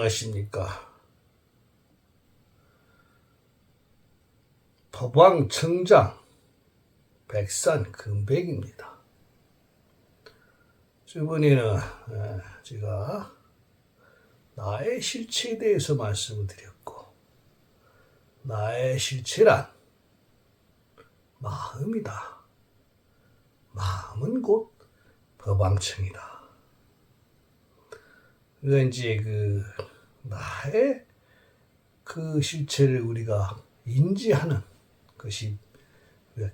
안녕하십니까. 법왕청장 백산금백입니다. 이번에는 제가 나의 실체에 대해서 말씀을 드렸고, 나의 실체란 마음이다. 마음은 곧 법왕청이다. 그러니까 이제 나의 실체를 우리가 인지하는 것이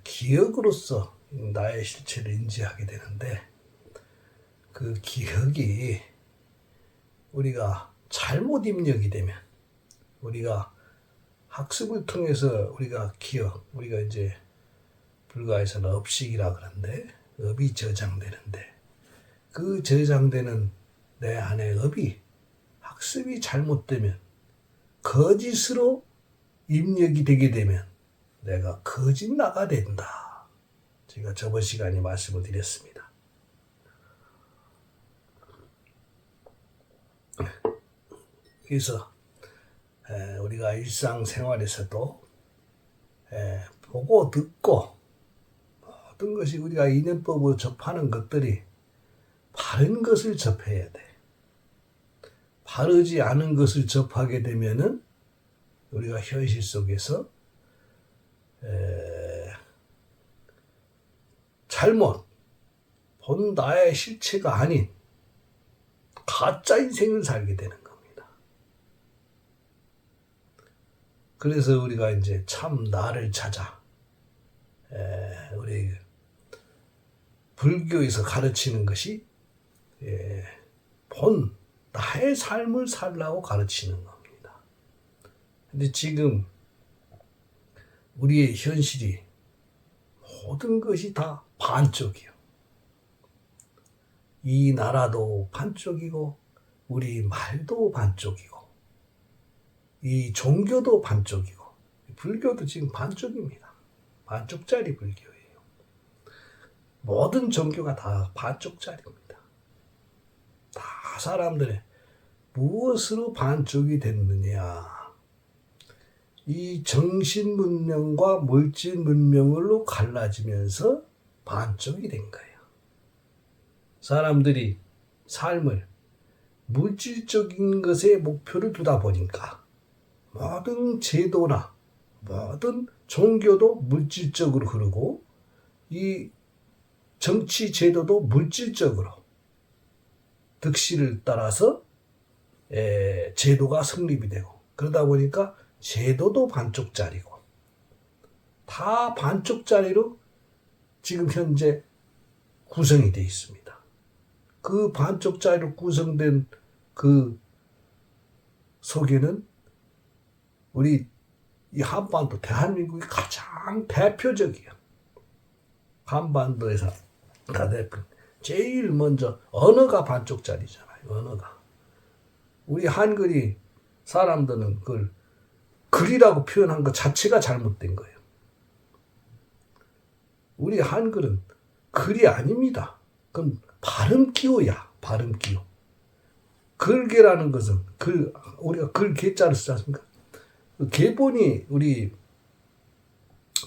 기억으로서 나의 실체를 인지하게 되는데, 그 기억이 우리가 잘못 입력이 되면, 우리가 학습을 통해서 우리가 이제 불가에서는 업식이라 그러는데, 업이 저장되는데, 그 저장되는 내 안의 업이 학습이 잘못되면, 거짓으로 입력이 되게 되면 내가 거짓나가 된다. 제가 저번 시간에 말씀을 드렸습니다. 그래서 우리가 일상생활에서도 보고 듣고 어떤 것이 우리가 인연법으로 접하는 것들이 바른 것을 접해야 돼. 바르지 않은 것을 접하게 되면은 우리가 현실 속에서 잘못 본 나의 실체가 아닌 가짜 인생을 살게 되는 겁니다. 그래서 우리가 이제 참 나를 찾아 우리 불교에서 가르치는 것이 본 나의 삶을 살라고 가르치는 겁니다. 근데 지금 우리의 현실이 모든 것이 다 반쪽이요. 이 나라도 반쪽이고, 우리 말도 반쪽이고, 이 종교도 반쪽이고, 불교도 지금 반쪽입니다. 반쪽짜리 불교예요. 모든 종교가 다 반쪽짜리입니다. 다 사람들의 무엇으로 반쪽이 됐느냐? 이 정신 문명과 물질 문명으로 갈라지면서 반쪽이 된 거예요. 사람들이 삶을 물질적인 것에 목표를 두다 보니까 모든 제도나 모든 종교도 물질적으로 흐르고, 이 정치 제도도 물질적으로 득실을 따라서 제도가 성립이 되고, 그러다 보니까 제도도 반쪽짜리고, 다 반쪽짜리로 지금 현재 구성이 되어 있습니다. 그 반쪽짜리로 구성된 그 속에는 우리 이 한반도, 대한민국이 가장 대표적이에요. 한반도에서 제일 먼저 언어가 반쪽짜리잖아요. 언어가. 우리 한글이 사람들은 그걸 글이라고 표현한 것 자체가 잘못된 거예요. 우리 한글은 글이 아닙니다. 그건 발음기호야. 발음기호. 글계라는 것은 우리가 글계자를 쓰지 않습니까? 그 계본이 우리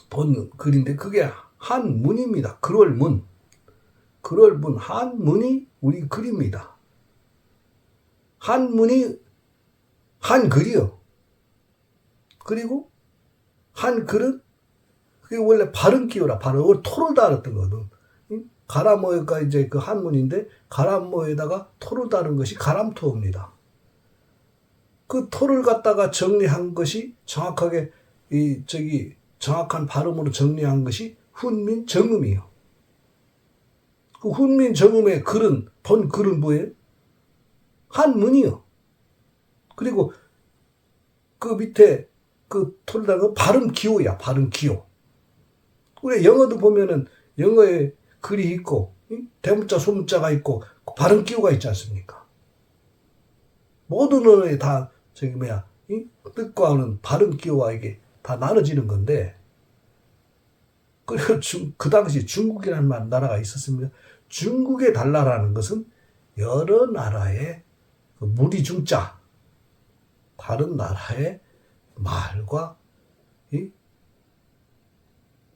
본 글인데 그게 한문입니다. 글월문. 글월문, 한문이 우리 글입니다. 한문이 한글이요. 그리고 한글은 그게 원래 발음기호라. 발음을 토를 달았던 거거든. 가람어가 이제 그 한문인데, 가람어에다가 토를 달은 것이 가람토입니다. 그 토를 갖다가 정리한 것이 정확하게 정확한 발음으로 정리한 것이 훈민정음이에요. 그 훈민정음의 글은, 본 글은 뭐예요? 한문이요. 그리고 그 밑에 그 토를 달은 건 발음기호야. 발음기호. 우리 영어도 보면은 영어에 글이 있고, 대문자, 소문자가 있고, 발음기호가 있지 않습니까? 모든 언어에 다 뜻과 하는 발음기호가 이게 다 나눠지는 건데, 그리고 그 당시 중국이라는 나라가 있었습니다. 중국의 달나라는 것은 여러 나라의 무리중자, 다른 나라의 말과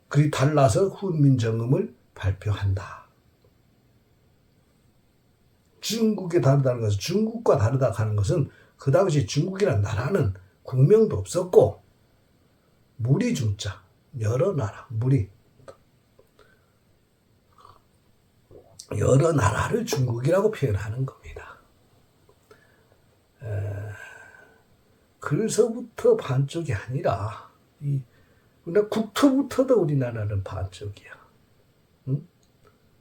그리 달라서 훈민정음을 발표한다. 중국이 다르다는 것은, 중국과 다르다 하는 것은 그 당시 중국이라는 나라는 국명도 없었고, 무리중자, 여러 나라, 여러 나라를 중국이라고 표현하는 겁니다. 그래서부터 반쪽이 아니라 국토부터도 우리나라는 반쪽이야. 응?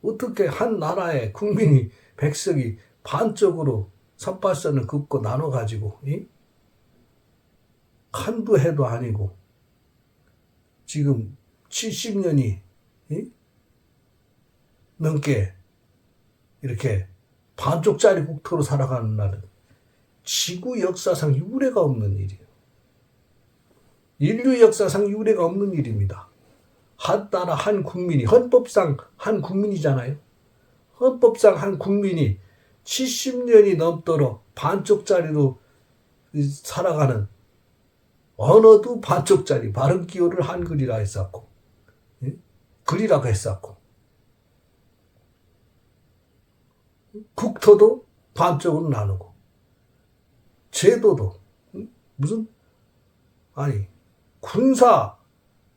어떻게 한 나라의 국민이 백성이 반쪽으로 선발선을 긋고 나눠가지고 한두 해도 아니고 지금 70년이 넘게 이렇게 반쪽짜리 국토로 살아가는 나라는 지구 역사상 유례가 없는 일이에요. 인류 역사상 유례가 없는 일입니다. 한 나라 한 국민이, 헌법상 한 국민이잖아요. 헌법상 한 국민이 70년이 넘도록 반쪽짜리로 살아가는, 언어도 반쪽짜리, 발음 기호를 한글이라 했었고, 글이라고 했었고, 국토도 반쪽으로 나누고, 제도도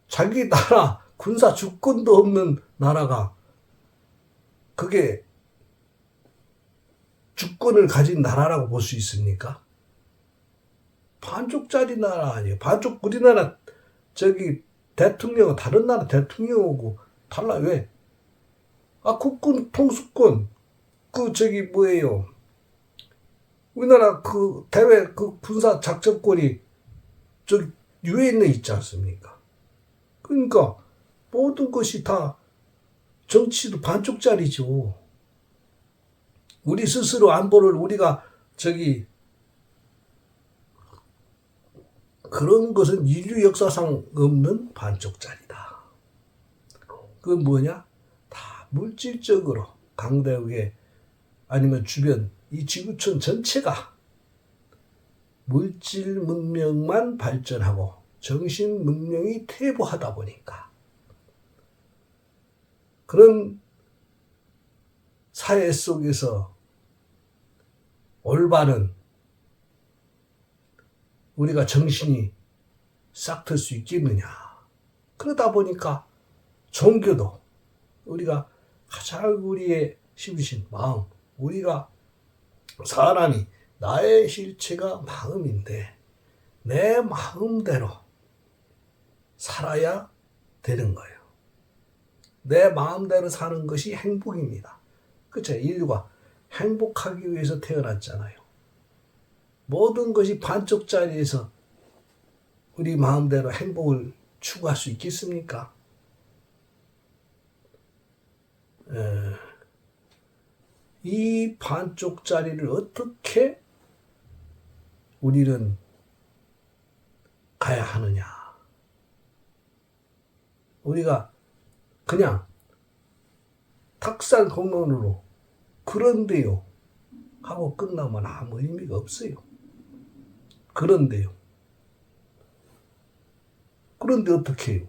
자기 나라 군사 주권도 없는 나라가 그게 주권을 가진 나라라고 볼 수 있습니까? 반쪽짜리 나라 아니에요. 우리나라 대통령은 다른 나라 대통령하고 달라. 왜? 국군 통수권 우리나라 대외 군사 작전권이 유엔에 있지 않습니까? 그러니까 모든 것이 다 정치도 반쪽짜리죠. 우리 스스로 안보를 우리가 그런 것은 인류 역사상 없는 반쪽짜리다. 그건 뭐냐? 다 물질적으로 강대국의 아니면 주변 이 지구촌 전체가 물질 문명만 발전하고 정신 문명이 퇴보하다 보니까 그런 사회 속에서 올바른 우리가 정신이 싹틀 수 있겠느냐. 그러다 보니까 종교도 우리가 가장 우리의 심신, 마음, 우리가 사람이 나의 실체가 마음인데 내 마음대로 살아야 되는 거예요. 내 마음대로 사는 것이 행복입니다. 그렇죠? 인류가 행복하기 위해서 태어났잖아요. 모든 것이 반쪽짜리에서 우리 마음대로 행복을 추구할 수 있겠습니까? 이 반쪽짜리를 어떻게 우리는 가야 하느냐. 우리가 그냥 탁상 공론으로 그런데요 하고 끝나면 아무 의미가 없어요. 그런데 어떻게 해요?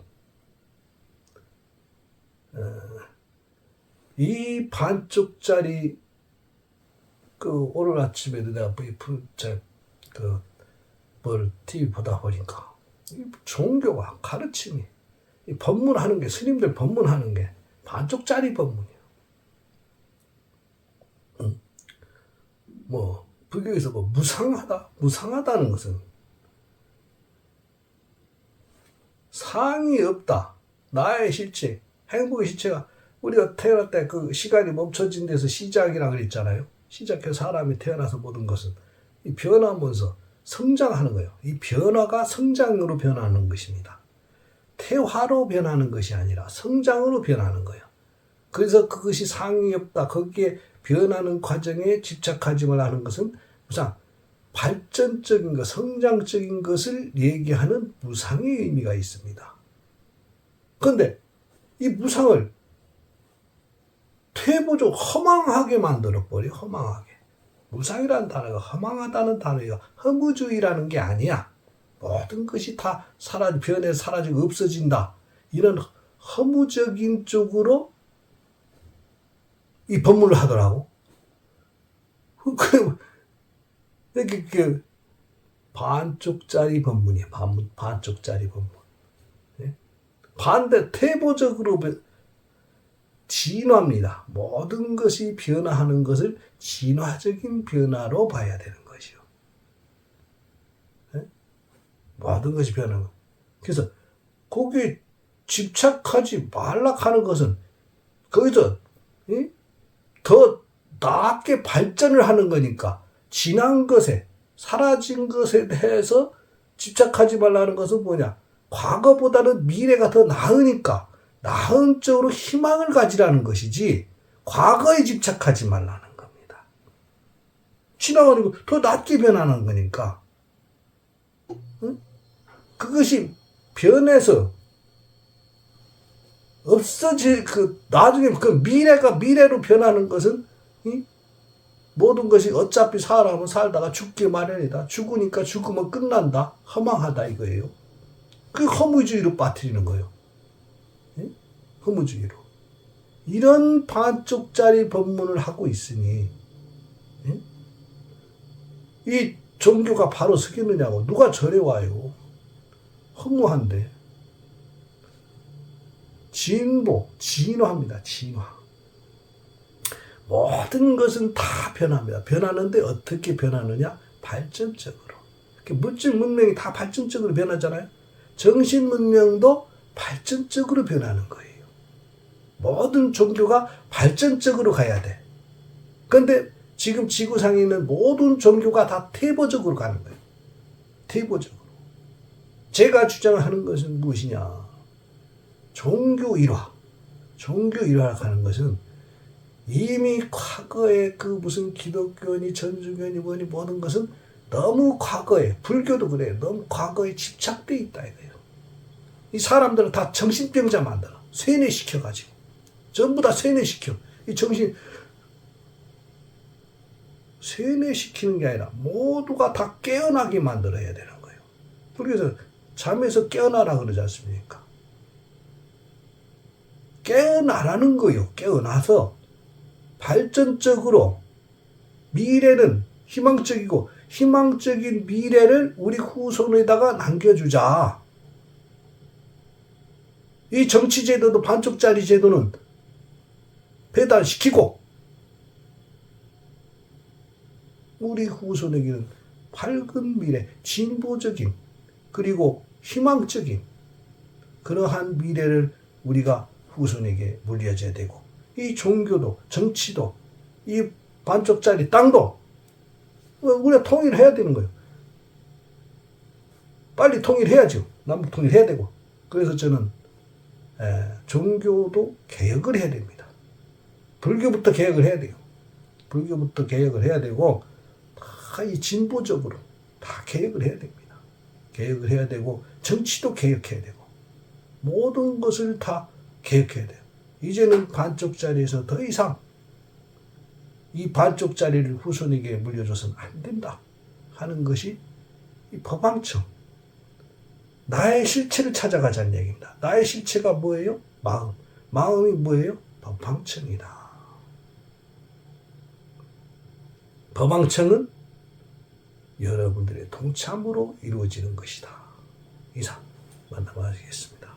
이 반쪽짜리 오늘 아침에도 내가 TV 보다 보니까 이 종교와 가르침이 법문하는 게 스님들 법문하는 게 반쪽짜리 법문이에요. 불교에서 무상하다는 것은 상이 없다. 나의 실체, 행복의 실체가 우리가 태어날 때 시간이 멈춰진 데서 시작이라고 그랬잖아요. 시작해서 사람이 태어나서 모든 것은 이 변하면서 성장하는 거예요. 이 변화가 성장으로 변하는 것입니다. 퇴화로 변하는 것이 아니라 성장으로 변하는 거예요. 그래서 그것이 상이 없다. 거기에 변하는 과정에 집착하지 말라는 것은 무상, 발전적인 것, 성장적인 것을 얘기하는 무상의 의미가 있습니다. 그런데 이 무상을 퇴보적 허망하게 만들어버려. 허망하게. 무상이라는 단어가 허망하다는 단어가 허무주의라는 게 아니야. 모든 것이 다 변해서 사라지고 없어진다. 이런 허무적인 쪽으로 이 법문을 하더라고. 그 반쪽짜리 법문이야. 반쪽짜리 법문. 반대 태보적으로 진화입니다. 모든 것이 변화하는 것을 진화적인 변화로 봐야 되는 것이요. 모든 것이 변하는 것. 그래서 거기에 집착하지 말라 하는 것은 거기서 더 나게 발전을 하는 거니까 지난 것에 사라진 것에 대해서 집착하지 말라는 것은 뭐냐? 과거보다는 미래가 더 나으니까 나은 쪽으로 희망을 가지라는 것이지 과거에 집착하지 말라는 겁니다. 지나가는 거 더 낫게 변하는 거니까 그것이 변해서 나중에 미래가 미래로 변하는 것은 모든 것이 어차피 사람은 살다가 죽기 마련이다. 죽으니까 죽으면 끝난다. 허망하다 이거예요. 그 허무주의로 빠뜨리는 거예요. 허무주의로. 이런 반쪽짜리 법문을 하고 있으니 이 종교가 바로 서겠느냐고. 누가 절에 와요. 허무한데. 진화합니다. 진화. 모든 것은 다 변합니다. 변하는데 어떻게 변하느냐? 발전적으로. 물질 문명이 다 발전적으로 변하잖아요. 정신 문명도 발전적으로 변하는 거예요. 모든 종교가 발전적으로 가야 돼. 그런데 지금 지구상에 있는 모든 종교가 다 태보적으로 가는 거예요. 태보적으로. 제가 주장하는 것은 무엇이냐? 종교 일화. 종교 일화라고 하는 것은 이미 과거에 무슨 기독교니 천주교니 뭐니 모든 것은 너무 과거에, 불교도 그래요. 너무 과거에 집착돼 있다 이거예요. 이 사람들은 다 정신병자 만들어. 세뇌시켜가지고. 전부 다 세뇌시켜. 이 정신, 세뇌시키는 게 아니라 모두가 다 깨어나게 만들어야 되는 거예요. 그래서 잠에서 깨어나라 그러지 않습니까? 깨어나라는 거예요. 깨어나서 발전적으로 미래는 희망적이고 희망적인 미래를 우리 후손에다가 남겨주자. 이 정치제도도 반쪽짜리 제도는 배달시키고 우리 후손에게는 밝은 미래, 진보적인 그리고 희망적인 그러한 미래를 우리가 후손에게 물려줘야 되고 이 종교도 정치도 이 반쪽짜리 땅도 우리가 통일해야 되는 거예요. 빨리 통일해야죠. 남북 통일해야 되고. 그래서 저는 종교도 개혁을 해야 됩니다. 불교부터 개혁을 해야 돼요. 불교부터 개혁을 해야 되고 다 이 진보적으로 다 개혁을 해야 됩니다. 개혁을 해야 되고 정치도 개혁해야 되고 모든 것을 다 개혁해야 돼요. 이제는 반쪽짜리에서 더 이상 이 반쪽짜리를 후손에게 물려줘서는 안 된다 하는 것이 이 법왕청. 나의 실체를 찾아가자는 얘기입니다. 나의 실체가 뭐예요? 마음. 마음이 뭐예요? 법왕청이다. 법왕청은 여러분들의 동참으로 이루어지는 것이다. 이상 만나보겠습니다.